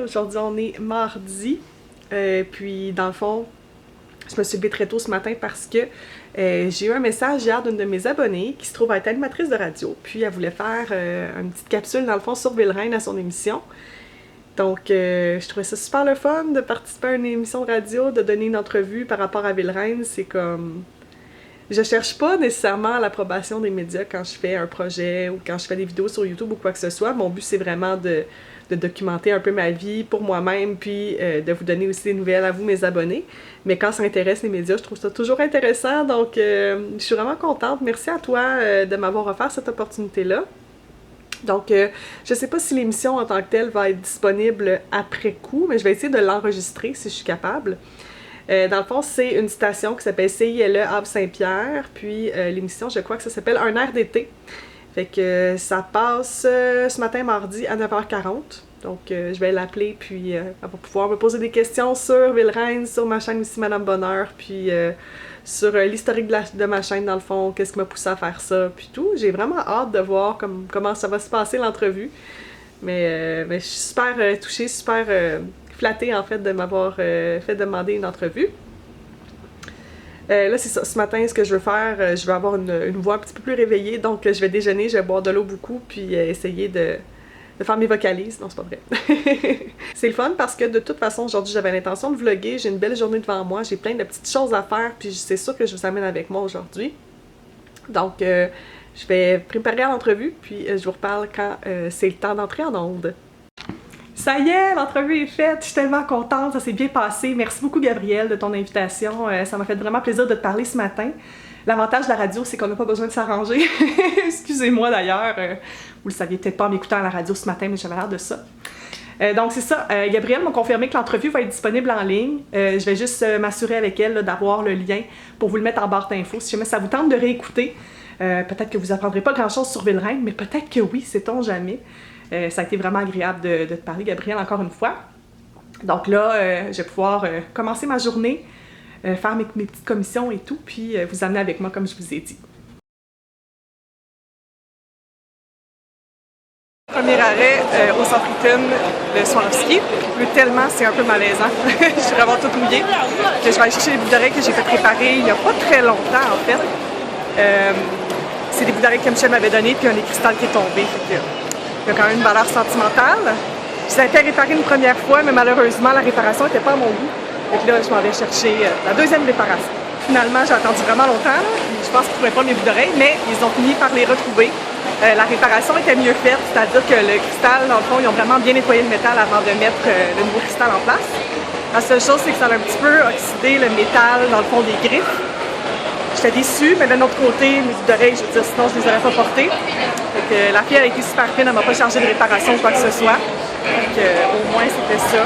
Aujourd'hui, on est mardi. Puis, dans le fond, je me suis levée très tôt ce matin parce que j'ai eu un message hier d'une de mes abonnées qui se trouve être animatrice de radio. Puis, elle voulait faire une petite capsule, dans le fond, sur Ville-Reine à son émission. Donc, je trouvais ça super le fun de participer à une émission de radio, de donner une entrevue par rapport à Ville-Reine. C'est comme... Je cherche pas nécessairement l'approbation des médias quand je fais un projet ou quand je fais des vidéos sur YouTube ou quoi que ce soit. Mon but, c'est vraiment de documenter un peu ma vie pour moi-même, puis de vous donner aussi des nouvelles à vous, mes abonnés. Mais quand ça intéresse les médias, je trouve ça toujours intéressant. Donc, je suis vraiment contente. Merci à toi de m'avoir offert cette opportunité-là. Donc, je sais pas si l'émission en tant que telle va être disponible après coup, mais je vais essayer de l'enregistrer si je suis capable. Dans le fond, c'est une station qui s'appelle CILE Havre-Saint-Pierre, puis l'émission, je crois que ça s'appelle Un air d'été. Fait que ça passe ce matin, mardi, à 9h40. Donc, je vais l'appeler, puis elle va pouvoir me poser des questions sur Ville-Reine, sur ma chaîne aussi, Madame Bonheur, puis sur l'historique de ma chaîne, dans le fond, qu'est-ce qui m'a poussé à faire ça, puis tout. J'ai vraiment hâte de voir comment ça va se passer, l'entrevue. Mais je suis super touchée, super... flattée en fait de m'avoir fait demander une entrevue. Là c'est ça, ce matin ce que je veux faire, je vais avoir une voix un petit peu plus réveillée, donc je vais déjeuner, je vais boire de l'eau beaucoup, puis essayer de faire mes vocalises. Non, c'est pas vrai. C'est le fun parce que de toute façon aujourd'hui j'avais l'intention de vlogger, j'ai une belle journée devant moi, j'ai plein de petites choses à faire, puis c'est sûr que je vous amène avec moi aujourd'hui. Donc je vais préparer à l'entrevue, puis je vous reparle quand c'est le temps d'entrer en onde. Ça y est, l'entrevue est faite, je suis tellement contente, ça s'est bien passé. Merci beaucoup Gabrielle de ton invitation, ça m'a fait vraiment plaisir de te parler ce matin. L'avantage de la radio, c'est qu'on n'a pas besoin de s'arranger. Excusez-moi d'ailleurs, vous le saviez peut-être pas en m'écoutant à la radio ce matin, mais j'avais l'air de ça. Donc c'est ça, Gabrielle m'a confirmé que l'entrevue va être disponible en ligne. Je vais juste m'assurer avec elle d'avoir le lien pour vous le mettre en barre d'infos. Si jamais ça vous tente de réécouter, peut-être que vous apprendrez pas grand-chose sur Ville-Reine, mais peut-être que oui, sait-on jamais. Ça a été vraiment agréable de te parler, Gabrielle, encore une fois. Donc là, je vais pouvoir commencer ma journée, faire mes petites commissions et tout, puis vous amener avec moi, comme je vous ai dit. Premier arrêt au centre Eaton de Swarovski. Il pleut tellement, c'est un peu malaisant. Je suis vraiment toute mouillée. Que je vais aller chercher les boucles d'oreilles que j'ai fait préparer il n'y a pas très longtemps, en fait. C'est des boucles d'oreilles que Michel m'avait donné, puis un des cristals qui est tombé. Il y a quand même une valeur sentimentale. Je l'ai fait réparer une première fois, mais malheureusement, la réparation n'était pas à mon goût. Donc là, je m'en vais chercher la deuxième réparation. Finalement, j'ai attendu vraiment longtemps. Je pense qu'ils ne trouvaient pas mes boucles d'oreilles, mais ils ont fini par les retrouver. La réparation était mieux faite, c'est-à-dire que le cristal, dans le fond, ils ont vraiment bien nettoyé le métal avant de mettre le nouveau cristal en place. La seule chose, c'est que ça a un petit peu oxydé le métal dans le fond des griffes. J'étais déçue, mais d'un autre côté, mes boucles d'oreilles, je veux dire, sinon je les aurais pas portées. Donc, la fille a été super fine, elle m'a pas chargé de réparation ou quoi que ce soit. Donc au moins c'était ça.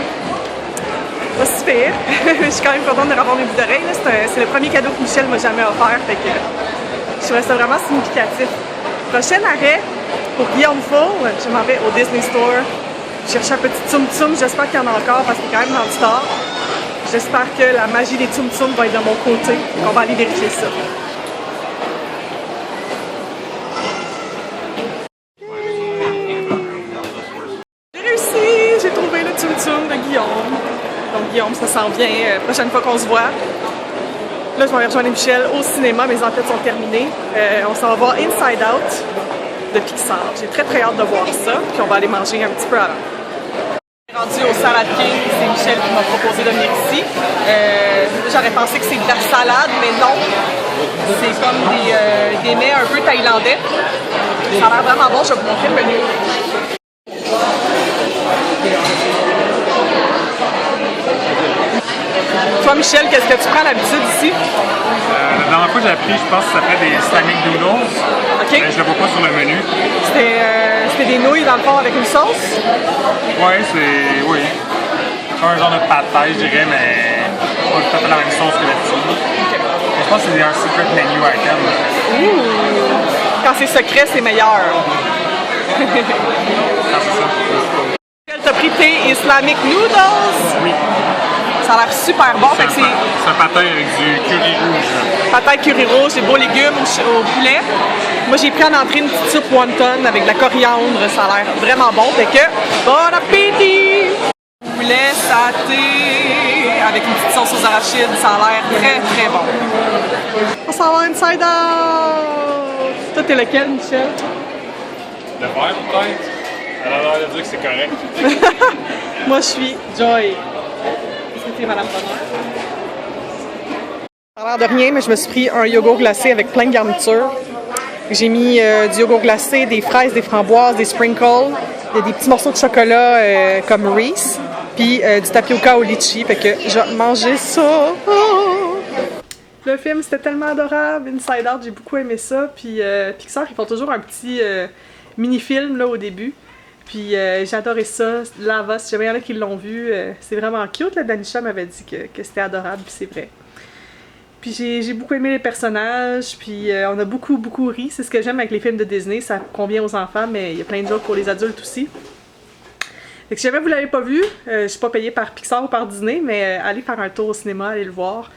Pas si pire. Je suis quand même contente de revoir mes boucles d'oreilles. C'est le premier cadeau que Michel m'a jamais offert. Fait que je trouvais ça vraiment significatif. Prochain arrêt pour Guillaume Fauve, je m'en vais au Disney Store. Je cherche un petit Tsum Tsum, j'espère qu'il y en a encore parce qu'il est quand même dans le store. J'espère que la magie des Tsum Tsum va être de mon côté. On va aller vérifier ça. J'ai réussi! J'ai trouvé le Tsum Tsum de Guillaume. Donc Guillaume, ça s'en vient prochaine fois qu'on se voit. Là, je vais aller rejoindre Michel au cinéma. Mes enquêtes sont terminées. On s'en va voir Inside Out de Pixar. J'ai très très hâte de voir ça. Puis on va aller manger un petit peu avant. Rendu au Salad King, c'est Michel qui m'a proposé de venir ici. J'aurais pensé que c'est de la salade, mais non. C'est comme des mets un peu thaïlandais. Ça a l'air vraiment bon, je vais vous montrer le menu. Toi, Michel, qu'est-ce que tu prends d'habitude ici? La dernière fois que j'ai appris, je pense que ça s'appelait des Islamic Noodles. OK. Je le vois pas sur le menu. C'était des nouilles dans le fond avec une sauce? Ouais, c'est... oui. C'est un genre de pâte thaï, je dirais, mais pas tout à fait la même sauce que d'habitude. Okay. Je pense que c'est un secret menu item. Ouh! Quand c'est secret, c'est meilleur. Ah, c'est ça. T'as pris tes Islamic Noodles? Oui. Ça a l'air super bon. C'est un patin avec du curry rouge. Patin curry rouge, des beaux légumes au poulet. Moi, j'ai pris en entrée une petite soupe wonton avec de la coriandre. Ça a l'air vraiment bon. Fait que, bon appétit! poulet saté avec une petite sauce aux arachides. Ça a l'air très très bon. On s'en va inside out! Toi, t'es lequel, Michel? Le vert, peut-être? Elle a l'air de dire que c'est correct. Moi, je suis Joy. Est-ce que t'es Madame Bonheur? Ça a l'air de rien, mais je me suis pris un yogourt glacé avec plein de garnitures. J'ai mis du yogourt glacé, des fraises, des framboises, des sprinkles. Il y a des petits morceaux de chocolat comme Reese. Puis du tapioca au litchi. Fait que je vais manger ça. Oh! Le film, c'était tellement adorable. Inside Out, j'ai beaucoup aimé ça. Puis Pixar, ils font toujours un petit mini-film là au début. Puis j'ai adoré ça. Lava, si jamais il y en a qui l'ont vu, c'est vraiment cute. Là, Danisha m'avait dit que c'était adorable, puis c'est vrai. Puis j'ai beaucoup aimé les personnages, puis on a beaucoup ri. C'est ce que j'aime avec les films de Disney, ça convient aux enfants, mais il y a plein de jokes pour les adultes aussi. Fait que si jamais vous l'avez pas vu, je suis pas payée par Pixar ou par Disney, mais allez faire un tour au cinéma, allez le voir.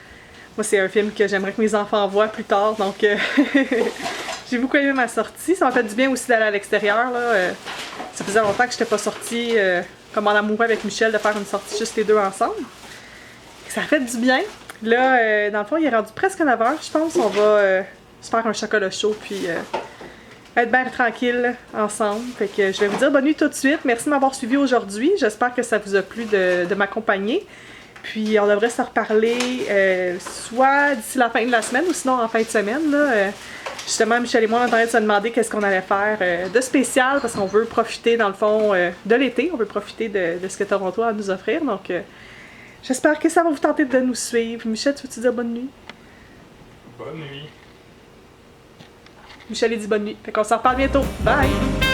Moi, c'est un film que j'aimerais que mes enfants voient plus tard, donc j'ai beaucoup aimé ma sortie. Ça m'a fait du bien aussi d'aller à l'extérieur, là. Ça faisait longtemps que j'étais pas sortie comme en amoureux avec Michel, de faire une sortie juste les deux ensemble. Ça a fait du bien. Là, dans le fond, il est rendu presque 9 h, je pense. On va se faire un chocolat chaud, puis être bien tranquille ensemble. Fait que je vais vous dire bonne nuit tout de suite. Merci de m'avoir suivi aujourd'hui. J'espère que ça vous a plu de m'accompagner. Puis on devrait se reparler soit d'ici la fin de la semaine ou sinon en fin de semaine. Là, justement, Michel et moi, on est en train de se demander qu'est-ce qu'on allait faire de spécial parce qu'on veut profiter, dans le fond, de l'été. On veut profiter de ce que Toronto a à nous offrir. Donc, j'espère que ça va vous tenter de nous suivre. Michel, tu veux-tu dire bonne nuit? Bonne nuit. Michel, il dit bonne nuit. Fait qu'on s'en reparle bientôt. Bye!